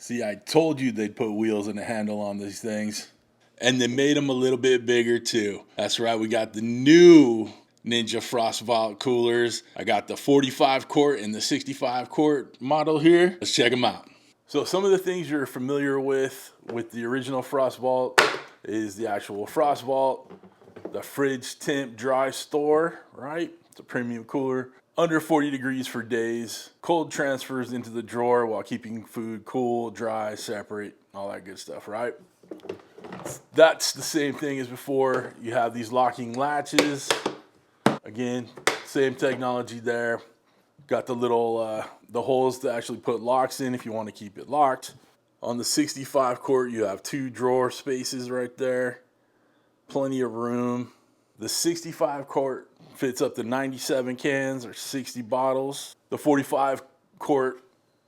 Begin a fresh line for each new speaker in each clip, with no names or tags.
See, I told you they'd put wheels and a handle on these things. And they made them a little bit bigger too. That's right, we got the new Ninja FrostVault coolers. I got the 45 quart and the 65 quart model here. Let's check them out. So some of the things you're familiar with the original FrostVault is the actual FrostVault, the fridge temp dry store, right? It's a premium cooler. Under 40 degrees for days. Cold transfers into the drawer while keeping food cool, dry, separate, all that good stuff, right? That's the same thing as before. You have these locking latches. Again, same technology there. Got the little, the holes to actually put locks in if you want to keep it locked. On the 65 quart, you have 2 drawer spaces right there. Plenty of room. The 65 quart fits up to 97 cans or 60 bottles. The 45 quart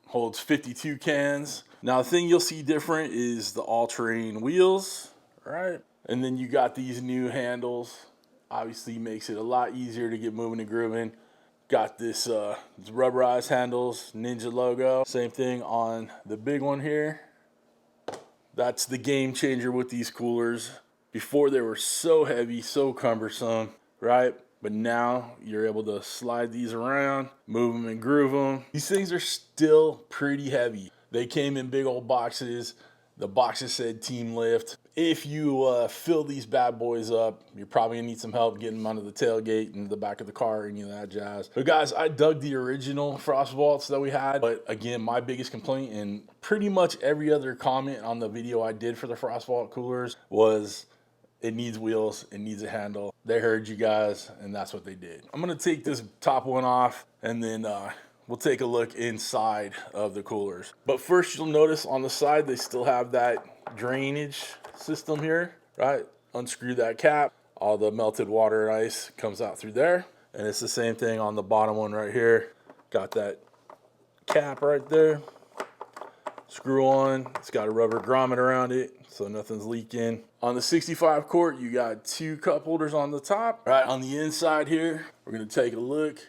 holds 52 cans. Now the thing you'll see different is the all-terrain wheels, right? And then you got these new handles. Obviously makes it a lot easier to get moving and grooving. Got this rubberized handles, Ninja logo. Same thing on the big one here. That's the game changer with these coolers. Before they were so heavy, so cumbersome, right? But now you're able to slide these around, move them and groove them. These things are still pretty heavy. They came in big old boxes. The boxes said team lift. If you fill these bad boys up, you're probably gonna need some help getting them onto the tailgate and the back of the car, any of that jazz. But guys, I dug the original FrostVaults that we had. But again, my biggest complaint and pretty much every other comment on the video I did for the FrostVault coolers was it needs wheels, it needs a handle. They heard you guys, and that's what they did. I'm gonna take this top one off, and then we'll take a look inside of the coolers. But first, you'll notice on the side, they still have that drainage system here, right? Unscrew that cap. All the melted water and ice comes out through there. And it's the same thing on the bottom one right here. Got that cap right there. Screw on. It's got a rubber grommet around it, so nothing's leaking. On the 65 quart, you got 2 cup holders on the top. Right on the inside here, we're gonna take a look.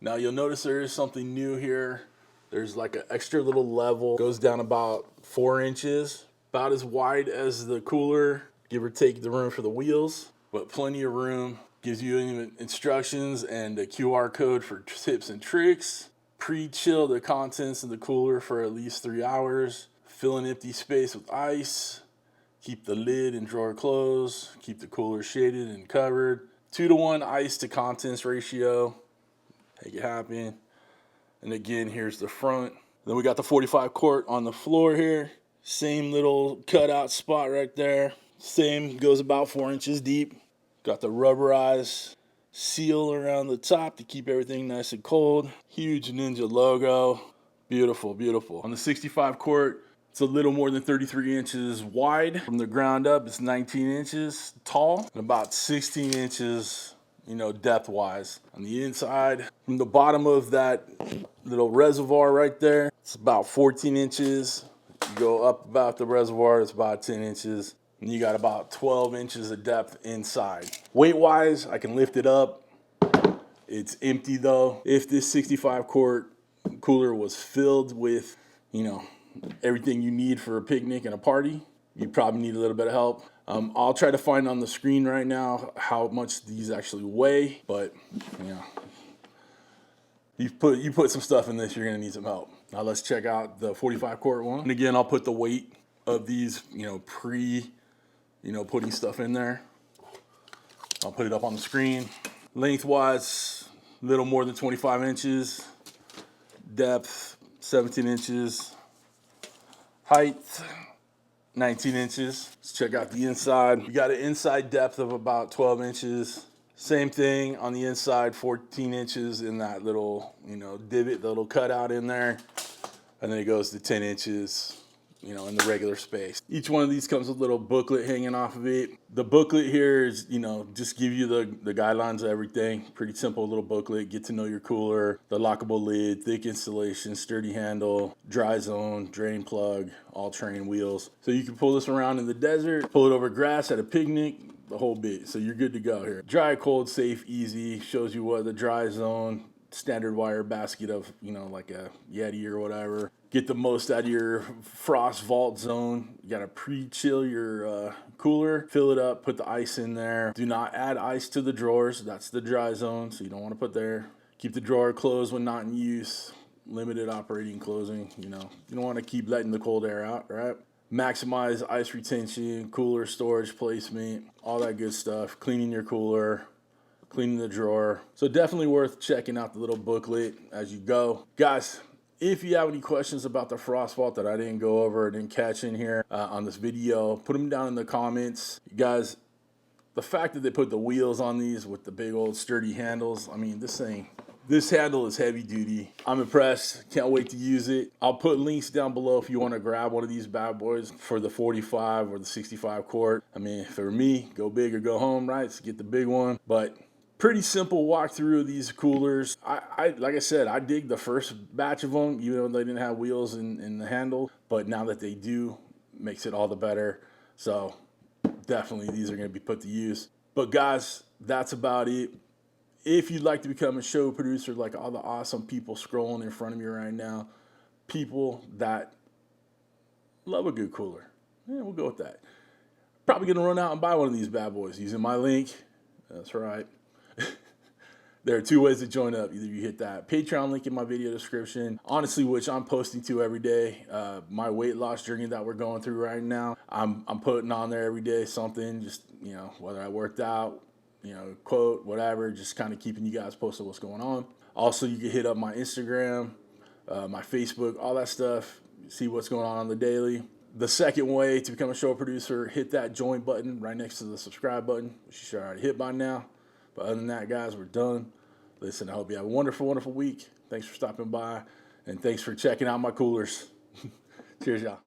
Now you'll notice there is something new here. There's like an extra little level, goes down about 4 inches, about as wide as the cooler, give or take the room for the wheels, but plenty of room. Gives you instructions and a QR code for tips and tricks. Pre-chill the contents of the cooler for at least 3 hours. Fill an empty space with ice. Keep the lid and drawer closed. Keep the cooler shaded and covered. 2-to-1 ice to contents ratio. Make it happen. And again, here's the front. Then we got the 45 quart on the floor here. Same little cutout spot right there. Same, goes about 4 inches deep. Got the rubberized seal around the top to keep everything nice and cold. Huge Ninja logo. Beautiful, beautiful. On the 65 quart, it's a little more than 33 inches wide. From the ground up, it's 19 inches tall and about 16 inches, depth-wise. On the inside, from the bottom of that little reservoir right there, it's about 14 inches. You go up about the reservoir, it's about 10 inches. And you got about 12 inches of depth inside. Weight-wise, I can lift it up. It's empty though. If this 65 quart cooler was filled with, everything you need for a picnic and a party, you probably need a little bit of help. I'll try to find on the screen right now how much these actually weigh, but you put some stuff in this, you're gonna need some help. Now let's check out the 45 quart one. And again, I'll put the weight of these, putting stuff in there. I'll put it up on the screen. Lengthwise, a little more than 25 inches. Depth, 17 inches. Height, 19 inches. Let's check out the inside. You got an inside depth of about 12 inches. Same thing on the inside, 14 inches in that little, divot, the little cutout in there. And then it goes to 10 inches, in the regular space. Each one of these comes with a little booklet hanging off of it. The booklet here is, just give you the guidelines of everything. Pretty simple little booklet. Get to know your cooler, the lockable lid, thick installation, sturdy handle, dry zone, drain plug, all-terrain wheels. So you can pull this around in the desert, pull it over grass at a picnic, the whole bit. So you're good to go here. Dry, cold, safe, easy. Shows you what the dry zone standard wire basket of, you know, like a Yeti or whatever. Get the most out of your FrostVault zone. You gotta pre-chill your cooler, fill it up, put the ice in there. Do not add ice to the drawers. That's the dry zone, so you don't want to put there. Keep the drawer closed when not in use. Limited operating closing, you know. You don't want to keep letting the cold air out, right? Maximize ice retention, cooler storage placement, all that good stuff. Cleaning your cooler, cleaning the drawer. So definitely worth checking out the little booklet as you go. Guys, if you have any questions about the FrostVault that I didn't go over or didn't catch in here on this video, put them down in the comments. You guys, the fact that they put the wheels on these with the big old sturdy handles, I mean, this handle is heavy duty. I'm impressed. Can't wait to use it. I'll put links down below if you want to grab one of these bad boys for the 45 or the 65 quart. I mean, for me, go big or go home, right? So get the big one. But pretty simple walkthrough of these coolers. Like I said, I dig the first batch of them, even though they didn't have wheels in the handle. But now that they do, makes it all the better. So definitely these are going to be put to use. But guys, that's about it. If you'd like to become a show producer like all the awesome people scrolling in front of me right now, people that love a good cooler, yeah, we'll go with that. Probably going to run out and buy one of these bad boys using my link. That's right. There are two ways to join up. Either you hit that Patreon link in my video description, honestly, which I'm posting to every day. My weight loss journey that we're going through right now, I'm putting on there every day something, just, you know, whether I worked out, you know, quote, whatever, just kind of keeping you guys posted what's going on. Also, you can hit up my Instagram, my Facebook, all that stuff, see what's going on the daily. The second way to become a show producer, hit that join button right next to the subscribe button, which you should already hit by now. But other than that, guys, we're done. Listen, I hope you have a wonderful, wonderful week. Thanks for stopping by, and thanks for checking out my coolers. Cheers, y'all.